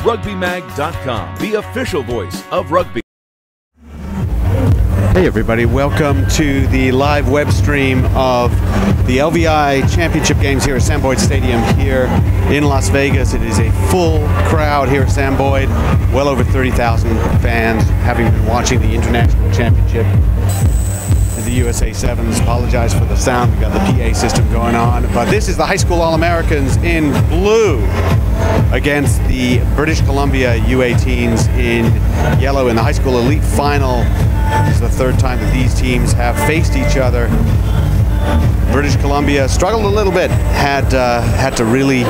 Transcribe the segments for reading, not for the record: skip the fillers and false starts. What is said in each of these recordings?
RugbyMag.com, the official voice of rugby. Hey everybody, welcome to the live web stream of the LVI Championship Games here at Sam Boyd Stadium here in Las Vegas. It is a full crowd here at Sam Boyd, well over 30,000 fans having been watching the International Championship. The USA Sevens, apologize for the sound, we got the PA system going on, but this is the high school All-Americans in blue against the British Columbia U18s in yellow in the high school elite final. This is the third time that these teams have faced each other. British Columbia struggled a little bit, had to really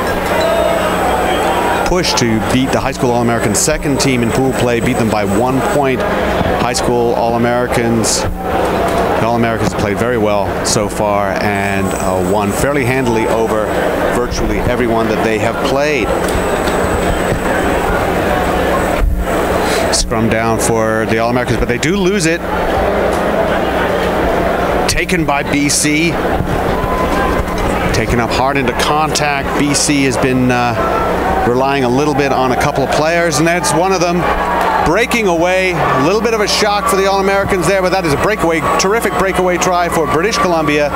push to beat the high school All-Americans second team in pool play, beat them by 1 point. High school All-Americans, the All-Americans played very well so far and won fairly handily over virtually everyone that they have played. Scrum down for the All-Americans, but they do lose it. Taken by BC. Taken up hard into contact. BC has been relying a little bit on a couple of players, and that's one of them. Breaking away, a little bit of a shock for the All-Americans there, but that is a breakaway, terrific breakaway try for British Columbia.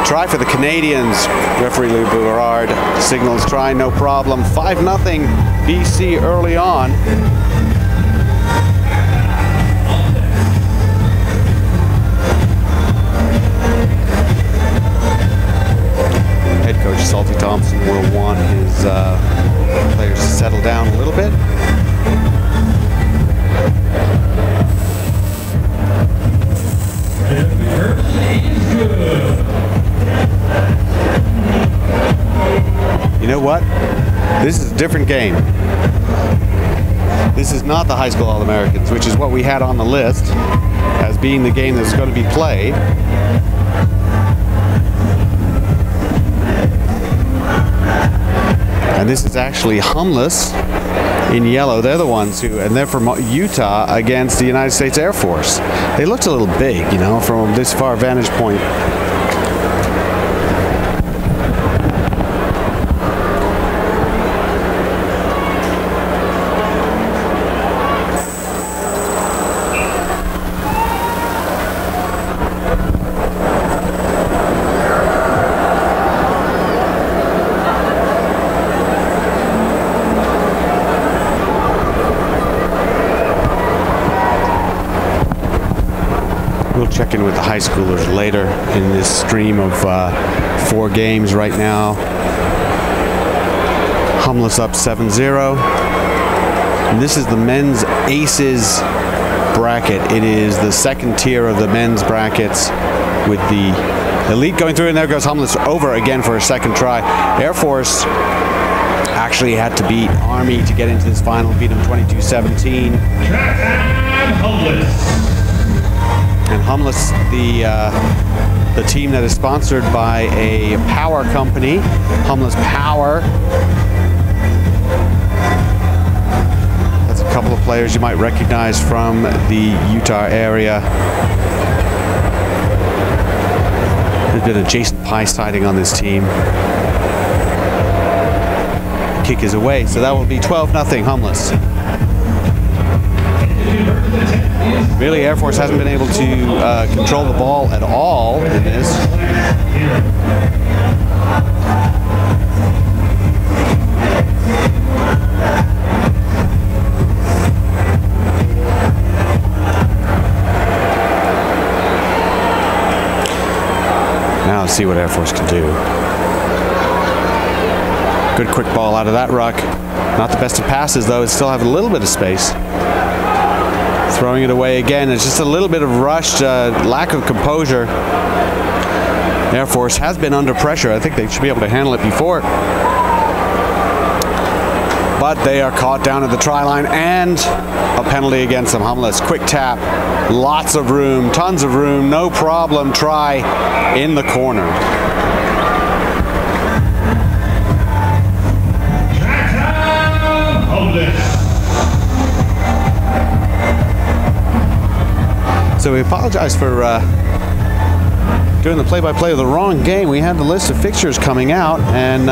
Try for the Canadians. Referee Lou Bourard signals try, no problem. 5-0 BC early on. Head coach Salty Thompson will want his players to settle down a little bit. You know what? This is a different game. This is not the high school All-Americans, which is what we had on the list as being the game that's going to be played. And this is actually Humless in yellow. They're the ones who, and they're from Utah against the United States Air Force. They looked a little big, you know, from this far vantage point. We'll check in with the high schoolers later in this stream of 4 games right now. Humless up 7-0. And this is the men's aces bracket. It is the second tier of the men's brackets with the elite going through, and there goes Humless over again for a second try. Air Force actually had to beat Army to get into this final, beat them 22-17. And Humless, the team that is sponsored by a power company, Humless Power. That's a couple of players you might recognize from the Utah area. There's been a Jason Pye sighting on this team. Kick is away, so that will be 12-0 Humless. Really, Air Force hasn't been able to control the ball at all in this. Now let's see what Air Force can do. Good quick ball out of that ruck. Not the best of passes, though. It still have a little bit of space. Throwing it away again. It's just a little bit of rushed, lack of composure. Air Force has been under pressure. I think they should be able to handle it before. But they are caught down at the try line, and a penalty against them. Humless. Quick tap. Lots of room. Tons of room. No problem. Try in the corner. So we apologize for doing the play-by-play of the wrong game. We had the list of fixtures coming out, and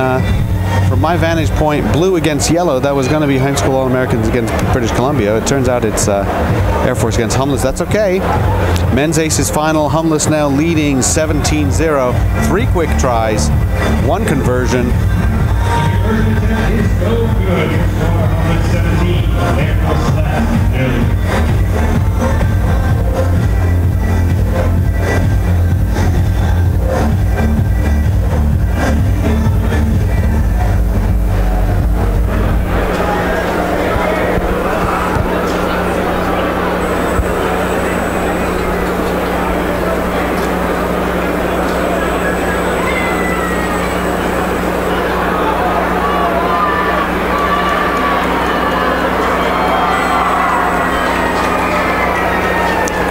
from my vantage point, blue against yellow. That was going to be high school All-Americans against British Columbia. It turns out it's Air Force against Humless. That's okay. Men's Aces final. Humless now leading 17-0. 3 quick tries, 1 conversion.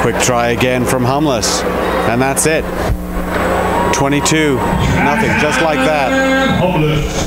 Quick try again from Humless, and that's it. 22-0, just like that. Humless.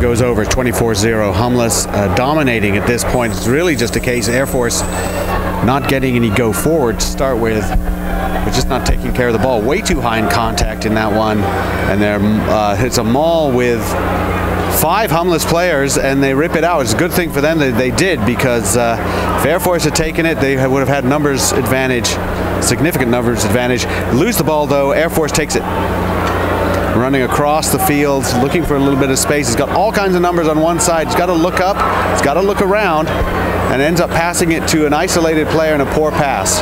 Goes over 24-0. Humless dominating at this point. It's really just a case of Air Force not getting any go forward to start with, but just not taking care of the ball. Way too high in contact in that one, and there it's a maul with 5 Humless players, and they rip it out. It's a good thing for them that they did, because if Air Force had taken it, they would have had numbers advantage, significant numbers advantage. Lose the ball though. Air Force takes it. Running across the field, looking for a little bit of space. He's got all kinds of numbers on one side. He's got to look up, he's got to look around, and ends up passing it to an isolated player in a poor pass.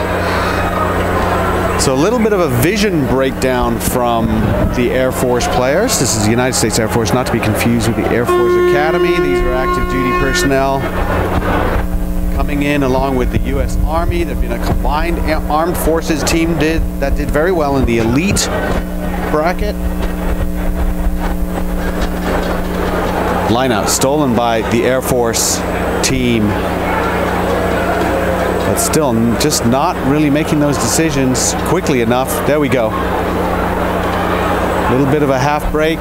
So a little bit of a vision breakdown from the Air Force players. This is the United States Air Force, not to be confused with the Air Force Academy. These are active duty personnel coming in along with the U.S. Army. There've been a combined armed forces team that did very well in the elite bracket. Lineout stolen by the Air Force team, but still just not really making those decisions quickly enough. There we go. A little bit of a half break.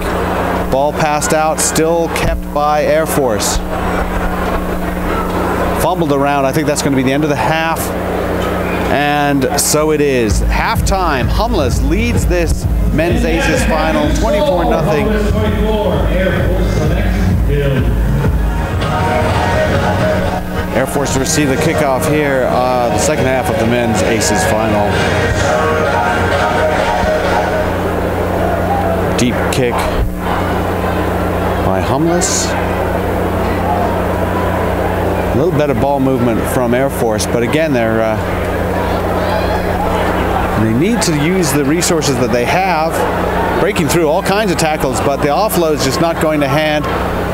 Ball passed out, still kept by Air Force. Fumbled around. I think that's going to be the end of the half. And so it is. Halftime. Humless leads this Men's Aces final 24-0. Air Force to receive the kickoff here, the second half of the Men's Aces final. Deep kick by Humless. A little better ball movement from Air Force, but again, they need to use the resources that they have, breaking through all kinds of tackles, but the offload is just not going to hand.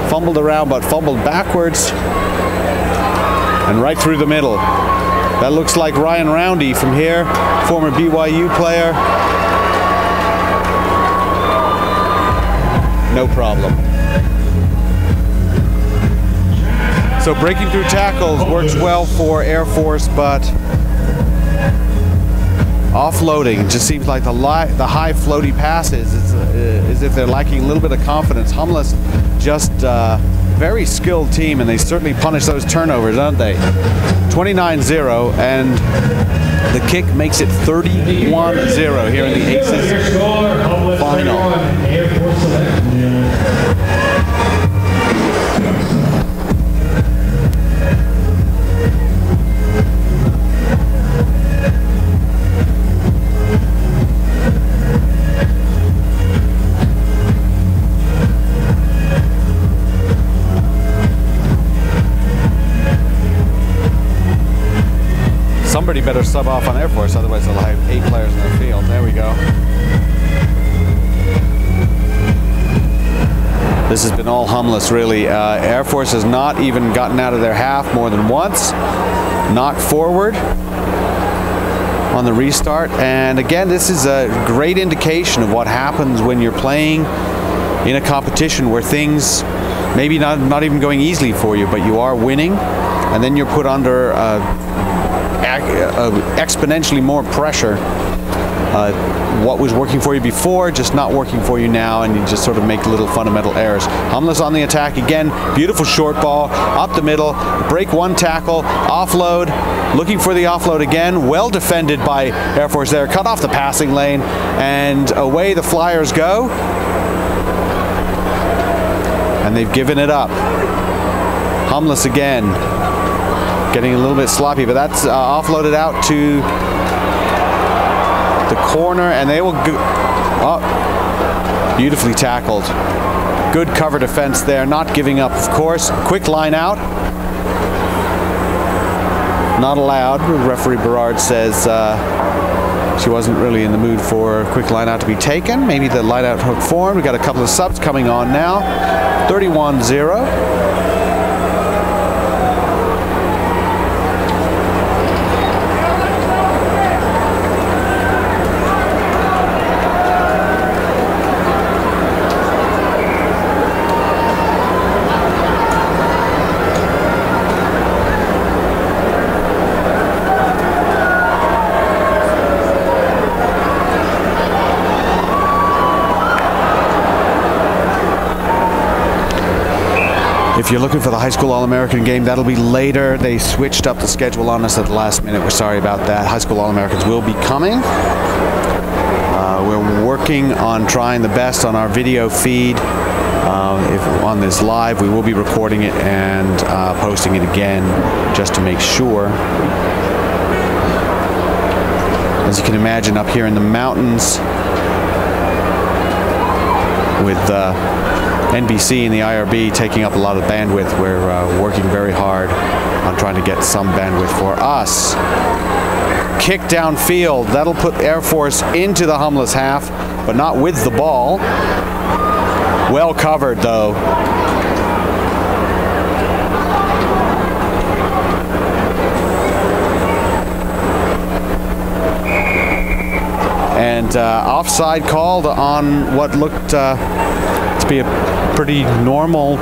Fumbled around, but fumbled backwards and right through the middle. That looks like Ryan Roundy from here, former BYU player. No problem. So breaking through tackles works well for Air Force, but offloading just seems like the high floaty passes is as if they're lacking a little bit of confidence. Humless just very skilled team, and they certainly punish those turnovers, don't they? 29-0, and the kick makes it 31-0 here in the Aces final. Somebody better sub off on Air Force, otherwise they'll have 8 players in the field. There we go. This has been all Humless, really. Air Force has not even gotten out of their half more than once. Knocked forward on the restart. And again, this is a great indication of what happens when you're playing in a competition where things maybe not even going easily for you, but you are winning, and then you're put under exponentially more pressure. What was working for you before, just not working for you now, and you just sort of make little fundamental errors. Humless on the attack again, beautiful short ball, up the middle, break one tackle, offload, looking for the offload again, well defended by Air Force there, cut off the passing lane, and away the Flyers go. And they've given it up. Humless again, getting a little bit sloppy, but that's offloaded out to the corner, and they will go, oh, beautifully tackled. Good cover defense there, not giving up, of course. Quick line out. Not allowed. Referee Berard says she wasn't really in the mood for a quick line out to be taken. Maybe the line out hook form. We've got a couple of subs coming on now. 31-0. If you're looking for the high school All-American game, that'll be later. They switched up the schedule on us at the last minute. We're sorry about that. High school All-Americans will be coming. We're working on trying the best on our video feed. If on this live, we will be recording it and posting it again just to make sure. As you can imagine, up here in the mountains with NBC and the IRB taking up a lot of bandwidth, we're working very hard on trying to get some bandwidth for us. Kick downfield, that'll put Air Force into the Humless half, but not with the ball. Well covered though. And offside called on what looked to be a pretty normal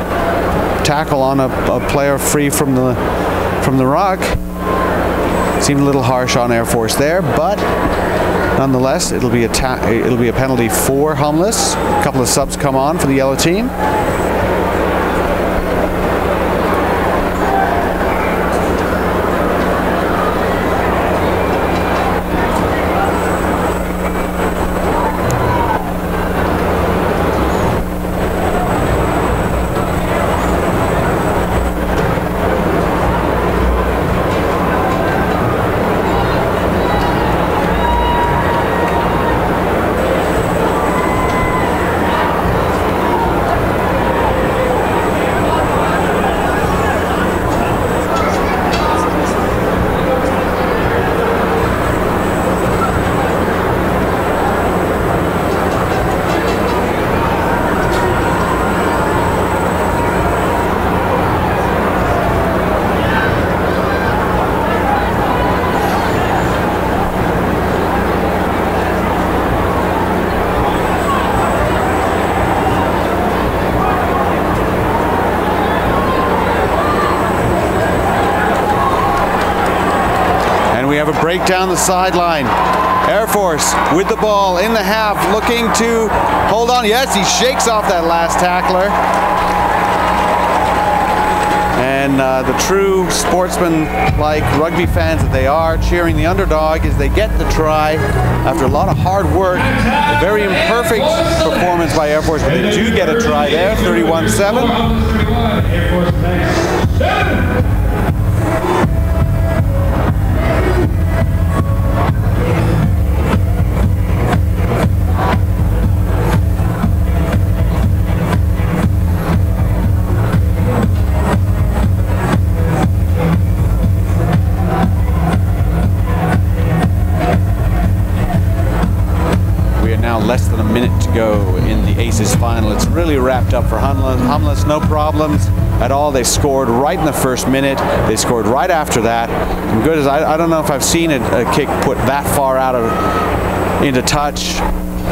tackle on a player free from the ruck. Seemed a little harsh on Air Force there, but nonetheless, it'll be a penalty for Humless. A couple of subs come on for the yellow team. Break down the sideline. Air Force with the ball in the half, looking to hold on. Yes, he shakes off that last tackler. And the true sportsman-like rugby fans that they are, cheering the underdog as they get the try after a lot of hard work. A very imperfect performance by Air Force, but they do get a try there, 31-7. Less than a minute to go in the this final. It's really wrapped up for Humless. No problems at all. They scored right in the first minute. They scored right after that. And good as I don't know if I've seen a kick put that far out of into touch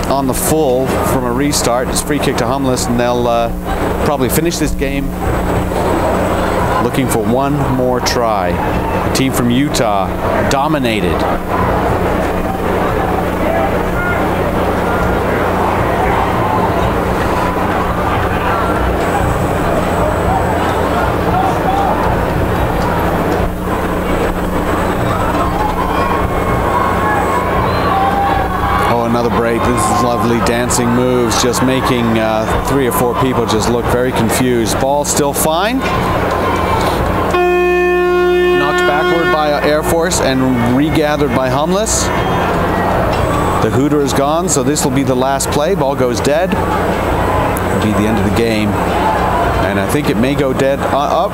on the full from a restart. It's free kick to Humless, and they'll probably finish this game looking for one more try. The team from Utah dominated. Another break. This is lovely dancing moves, just making 3 or 4 people just look very confused. Ball still fine. Knocked backward by Air Force and regathered by Humless. The Hooter is gone, so this will be the last play. Ball goes dead. It'll be the end of the game. And I think it may go dead up.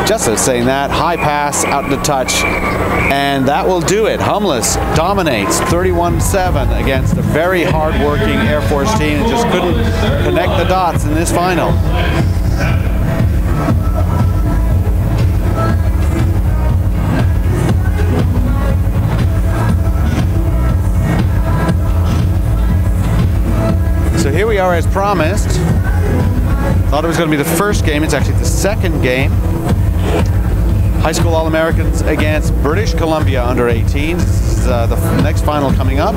Just as saying that, high pass out to touch, and that will do it. Humless dominates 31-7 against a very hard-working Air Force team and just couldn't connect the dots in this final. So here we are as promised. Thought it was going to be the first game. It's actually the second game. High school All-Americans against British Columbia under 18. This is the next final coming up.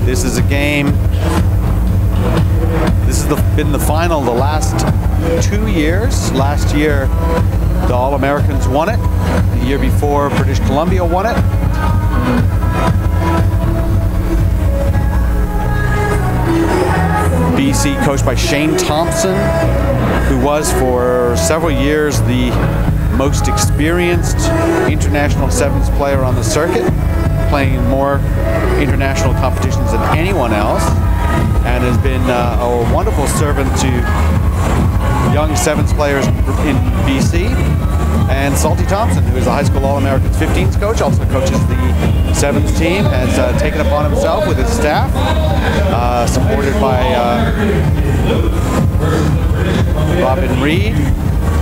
This is a game. This has been the final the last 2 years. Last year, the All-Americans won it. The year before, British Columbia won it. BC, coached by Shane Thompson, who was for several years the most experienced international sevens player on the circuit, playing more international competitions than anyone else, and has been a wonderful servant to young sevens players in BC. And Salty Thompson, who is a high school All-Americans 15s coach, also coaches the sevens team, has taken upon himself with his staff, supported by Robin Reed,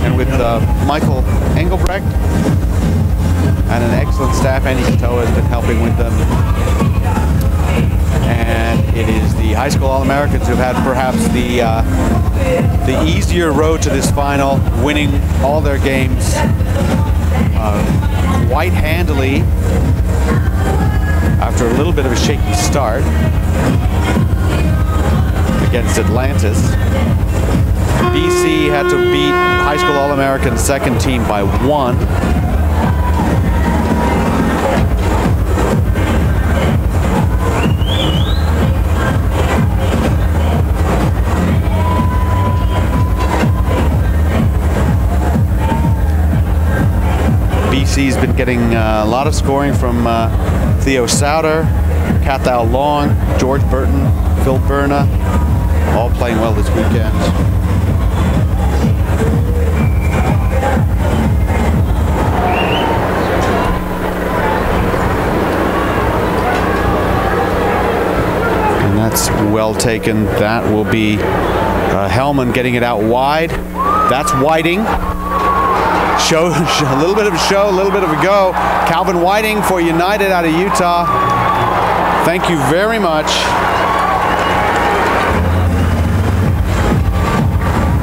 and with Michael Engelbrecht, and an excellent staff. Andy Katoa has been helping with them. And it is the high school All-Americans who've had perhaps the easier road to this final, winning all their games quite handily after a little bit of a shaky start against Atlantis. BC had to beat high school All-American second team by 1. BC's been getting a lot of scoring from Theo Souter, Cathal Long, George Burton, Phil Berna, all playing well this weekend. That's well taken. That will be Hellman getting it out wide. That's Whiting. Show a little bit of a show, a little bit of a go. Calvin Whiting for United out of Utah. Thank you very much.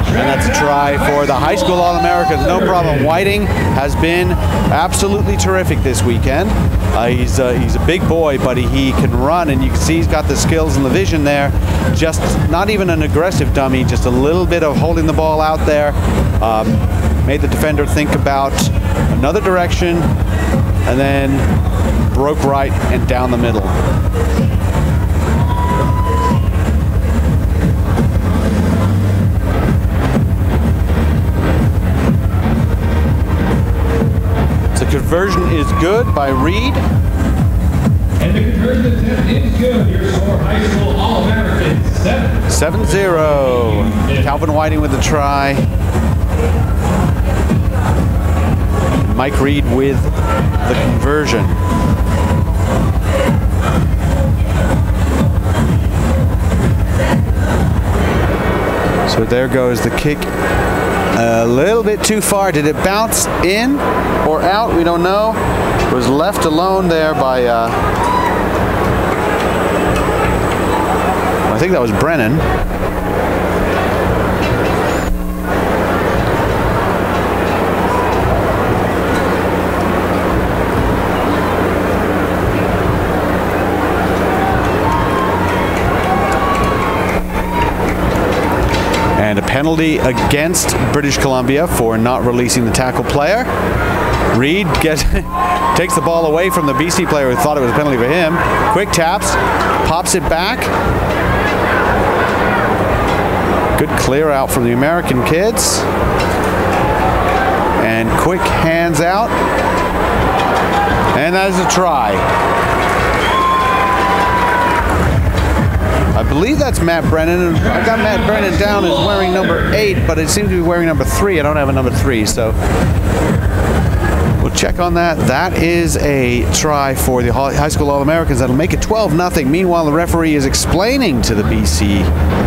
And that's a try for the high school All-Americans. No problem. Whiting has been absolutely terrific this weekend. He's a big boy, but he can run, and you can see he's got the skills and the vision there. Just not even an aggressive dummy, just a little bit of holding the ball out there. Made the defender think about another direction, and then broke right and down the middle. The conversion is good by Reed. And the conversion attempt is good. Your score, high school All-American 7-0. Calvin Whiting with the try. Mike Reed with the conversion. So there goes the kick. A little bit too far. Did it bounce in or out? We don't know. It was left alone there by, I think that was Brennan. And a penalty against British Columbia for not releasing the tackle player. Reed takes the ball away from the BC player who thought it was a penalty for him. Quick taps, pops it back. Good clear out from the American kids. And quick hands out. And that is a try. I believe that's Matt Brennan. I got Matt Brennan down as wearing number 8, but it seems to be wearing number 3. I don't have a number 3, so we'll check on that. That is a try for the high school All-Americans. That'll make it 12-0. Meanwhile, the referee is explaining to the BC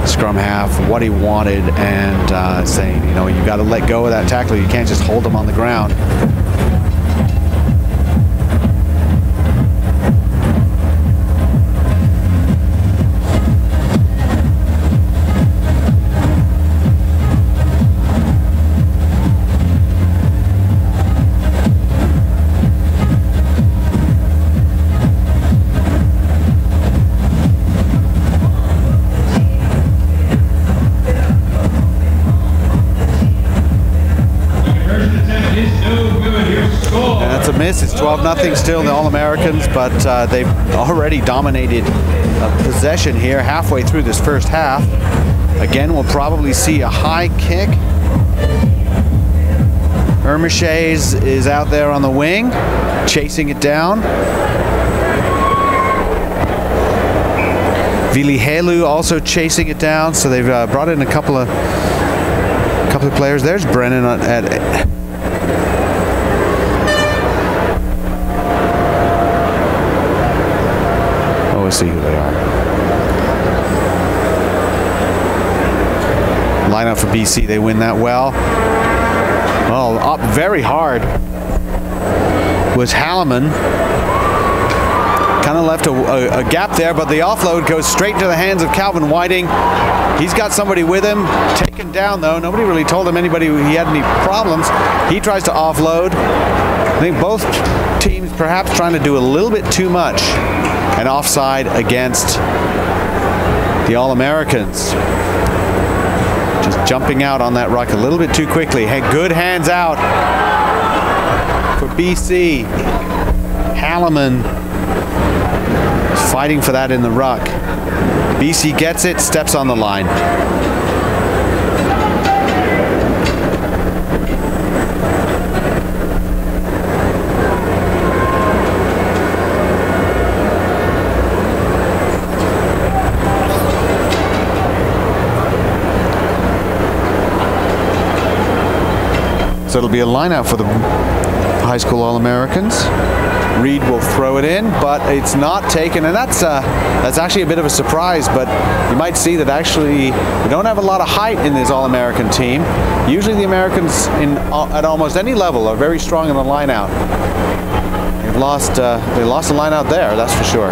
scrum half what he wanted and saying, you know, you got to let go of that tackler. You can't just hold him on the ground. Miss. It's 12-0 still, the All-Americans, but they've already dominated possession here halfway through this first half. Again, we'll probably see a high kick. Ermiches is out there on the wing, chasing it down. Vilihelu also chasing it down, so they've brought in a couple of players. There's Brennan at see who they are. Line up for BC, they win that well. Well, up very hard was Halliman. Kind of left a gap there, but the offload goes straight into the hands of Calvin Whiting. He's got somebody with him, taken down though. Nobody really told him he had any problems. He tries to offload. I think both teams perhaps trying to do a little bit too much. And offside against the All-Americans. Just jumping out on that ruck a little bit too quickly. Hey, good hands out for BC. Halliman is fighting for that in the ruck. BC gets it, steps on the line. So it'll be a line out for the high school All-Americans. Reed will throw it in, but it's not taken, and that's actually a bit of a surprise, but you might see that actually we don't have a lot of height in this All-American team. Usually the Americans at almost any level are very strong in the line out. They lost the line out there, that's for sure.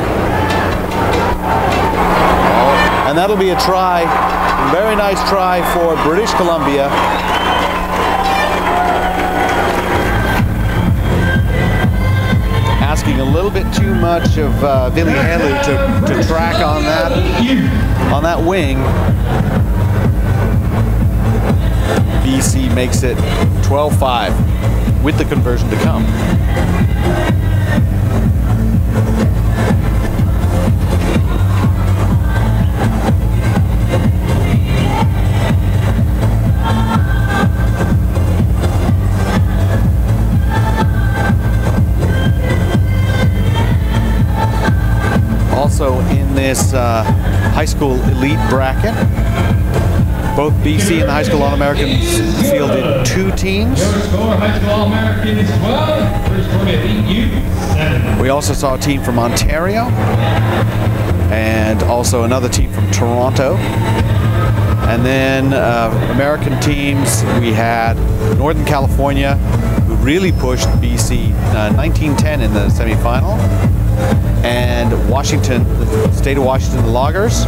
And that'll be a try, a very nice try for British Columbia. Asking a little bit too much of Vilihelu to track on that wing. BC makes it 12-5 with the conversion to come. Also in this high school elite bracket, both BC and the high school All-Americans fielded 2 teams. We also saw a team from Ontario and also another team from Toronto. And then American teams, we had Northern California, who really pushed BC 19-10 in the semifinal, and Washington, the state of Washington, the Loggers.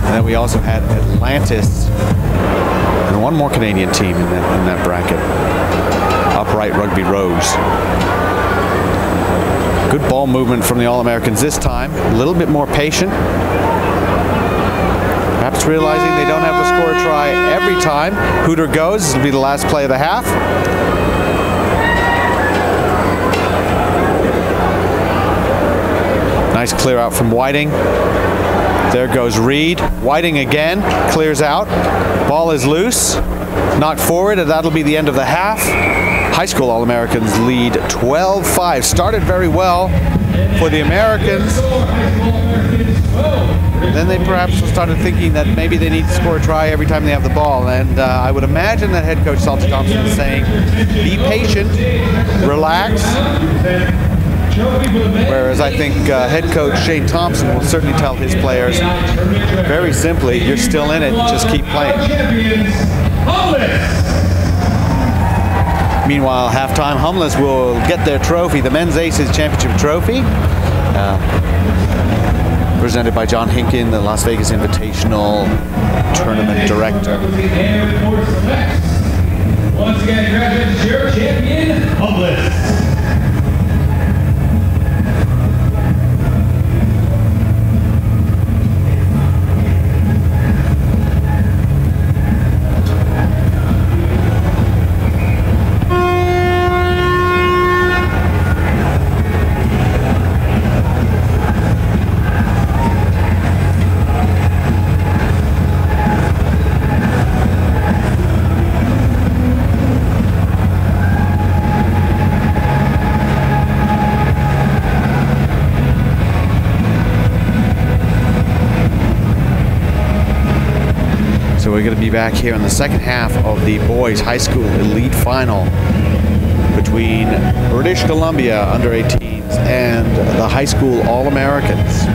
And then we also had Atlantis and one more Canadian team in that bracket, Upright Rugby Rose. Good ball movement from the All-Americans this time, a little bit more patient. Perhaps realizing they don't have to score a try every time. Hooter goes. This will be the last play of the half. Nice clear out from Whiting. There goes Reed. Whiting again, clears out. Ball is loose. Knocked forward, and that'll be the end of the half. High school All-Americans lead 12-5. Started very well for the Americans. Then they perhaps started thinking that maybe they need to score a try every time they have the ball. And I would imagine that head coach Salty Thompson is saying, be patient, relax. Whereas I think head coach Shane Thompson will certainly tell his players, very simply, you're still in it, just keep playing. Meanwhile, halftime, Humless will get their trophy, the Men's Aces Championship trophy. Presented by John Hinkin, the Las Vegas Invitational Tournament Director. Once again, congratulations to your champion, Humless. We're going to be back here in the second half of the boys high school elite final between British Columbia under-18s and the high school All-Americans.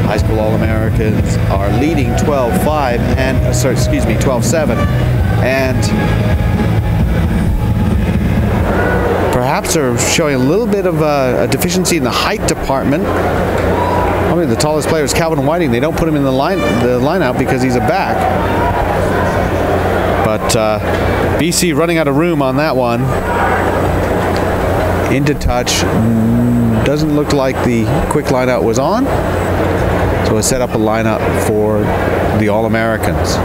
High school All-Americans are leading 12-5 and 12-7, and perhaps are showing a little bit of a deficiency in the height department. Probably the tallest player is Calvin Whiting. They don't put him in the line out because he's a back. But BC running out of room on that one. Into touch. Doesn't look like the quick line out was on. So I set up a lineup for the All-Americans.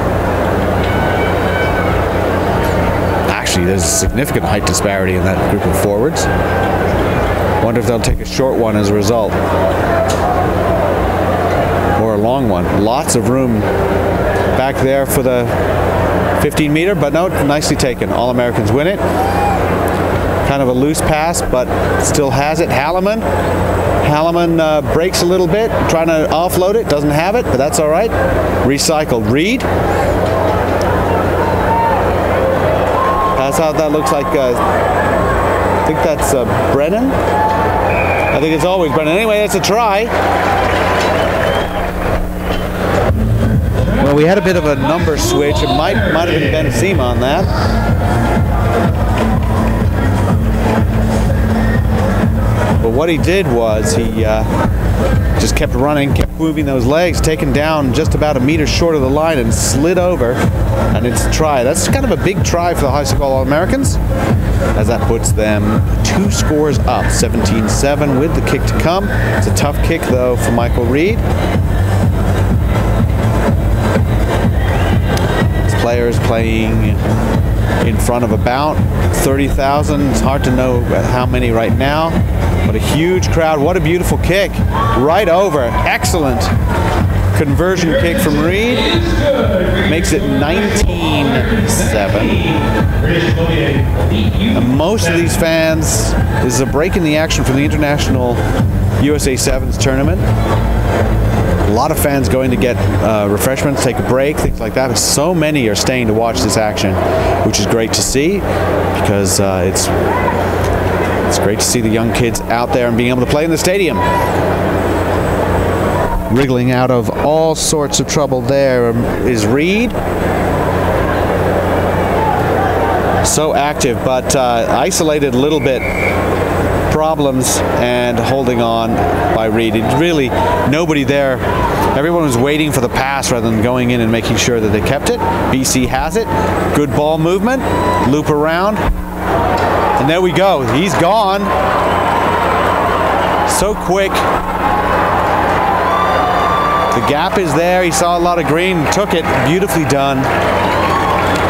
Actually, there's a significant height disparity in that group of forwards. Wonder if they'll take a short one as a result. Or a long one. Lots of room back there for the 15-meter, but no, nicely taken. All-Americans win it. Kind of a loose pass, but still has it. Halliman breaks a little bit, trying to offload it. Doesn't have it, but that's all right. Recycled. Reed. That's how that looks like. I think that's Brennan. I think it's always Brennan. Anyway, that's a try. Well, we had a bit of a number switch. It might have been Benzema on that. But what he did was he just kept running, kept moving those legs, taken down just about a meter short of the line and slid over, and it's a try. That's kind of a big try for the high school All-Americans, as that puts them 2 scores up, 17-7 with the kick to come. It's a tough kick, though, for Michael Reed. Players playing in front of about 30,000. It's hard to know how many right now, but a huge crowd. What a beautiful kick. Right over. Excellent conversion kick from Reed. Makes it 19-7. And most of these fans, this is a break in the action from the International USA Sevens tournament. A lot of fans going to get refreshments, take a break, things like that. But so many are staying to watch this action, which is great to see, because it's great to see the young kids out there and being able to play in the stadium. wriggling out of all sorts of trouble there is Reed. So active, but isolated a little bit. Problems and holding on by Reed. Really nobody there. Everyone was waiting for the pass rather than going in and making sure that they kept it. BC has it. Good ball movement. Loop around. And there we go. He's gone. So quick. The gap is there. He saw a lot of green, took it. Beautifully done.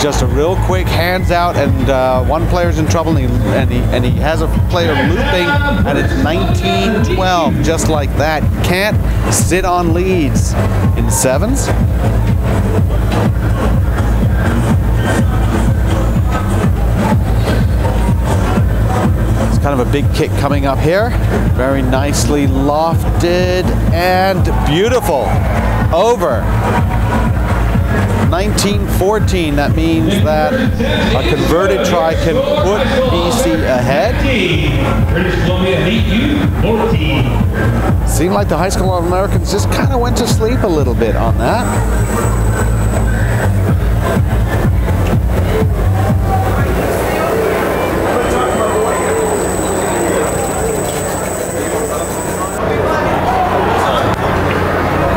Just a real quick hands out, and one player's in trouble, and he has a player looping, and it's 19-12, just like that. Can't sit on leads in sevens. It's kind of a big kick coming up here. Very nicely lofted and beautiful. Over. 19-14, that means that a converted try can put BC ahead. Seemed like the high school All-Americans just kind of went to sleep a little bit on that.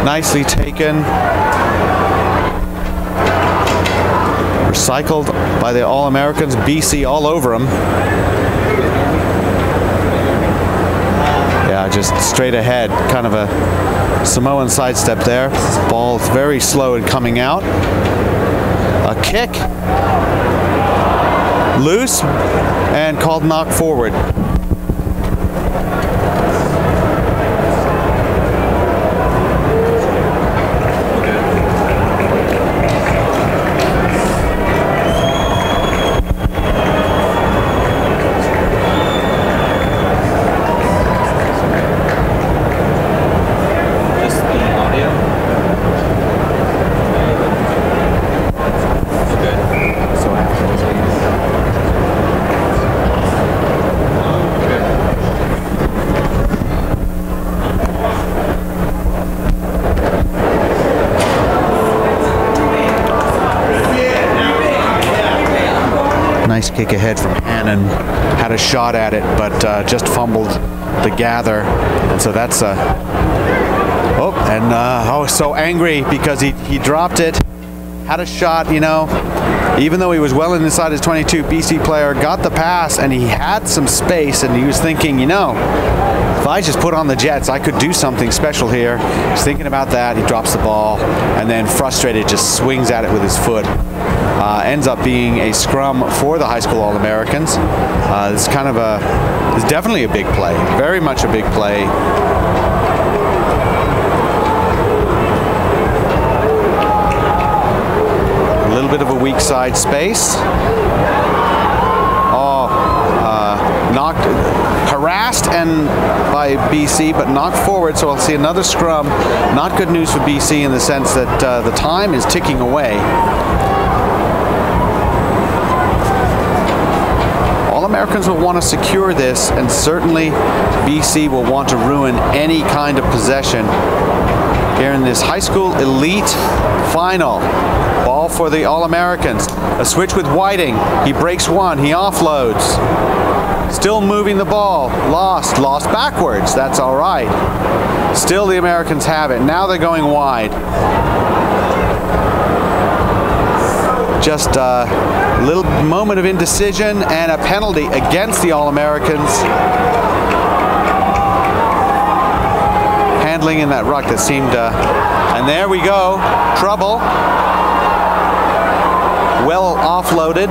Nicely taken. Recycled by the All-Americans, BC all over them. Yeah, just straight ahead, kind of a Samoan sidestep there. Ball is very slow in coming out. A kick, loose, and called knock forward. Nice kick ahead from Hannon. Had a shot at it, but just fumbled the gather. And so that's a... Oh, and so angry because he dropped it. Had a shot, you know. Even though he was well inside his 22, BC player got the pass, and he had some space, and he was thinking, you know, if I just put on the Jets, I could do something special here. He's thinking about that. He drops the ball, and then frustrated, just swings at it with his foot. Ends up being a scrum for the high school All-Americans. It's kind of it's definitely a big play. Very much a big play. A little bit of a weak side space. Knocked, harassed and by BC, but knocked forward, so I'll see another scrum. Not good news for BC in the sense that the time is ticking away. All-Americans will want to secure this, and certainly BC will want to ruin any kind of possession here in this high school elite final. Ball for the All-Americans. A switch with Whiting. He breaks one. He offloads. Still moving the ball. Lost backwards. That's all right. Still the Americans have it. Now they're going wide. Just a little moment of indecision and a penalty against the All-Americans. Handling in that ruck that seemed and there we go. Trouble. Well offloaded.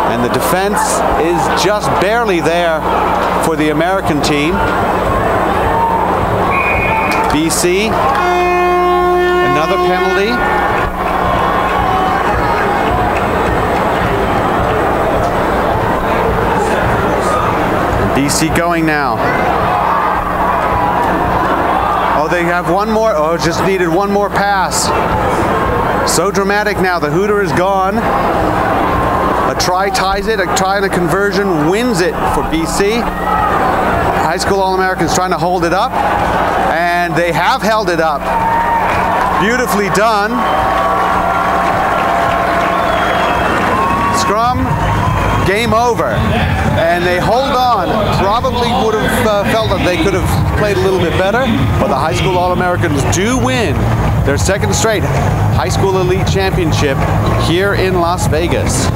And the defense is just barely there for the American team. BC, another penalty. BC going now. Oh, they have one more. Oh, just needed one more pass. So dramatic now. The Hooter is gone. A try ties it, a try and a conversion wins it for BC. High school All-Americans trying to hold it up, and they have held it up. Beautifully done. Scrum, game over. And they hold on. Probably would have felt that they could have played a little bit better, but the high school All-Americans do win their second straight high school elite championship here in Las Vegas.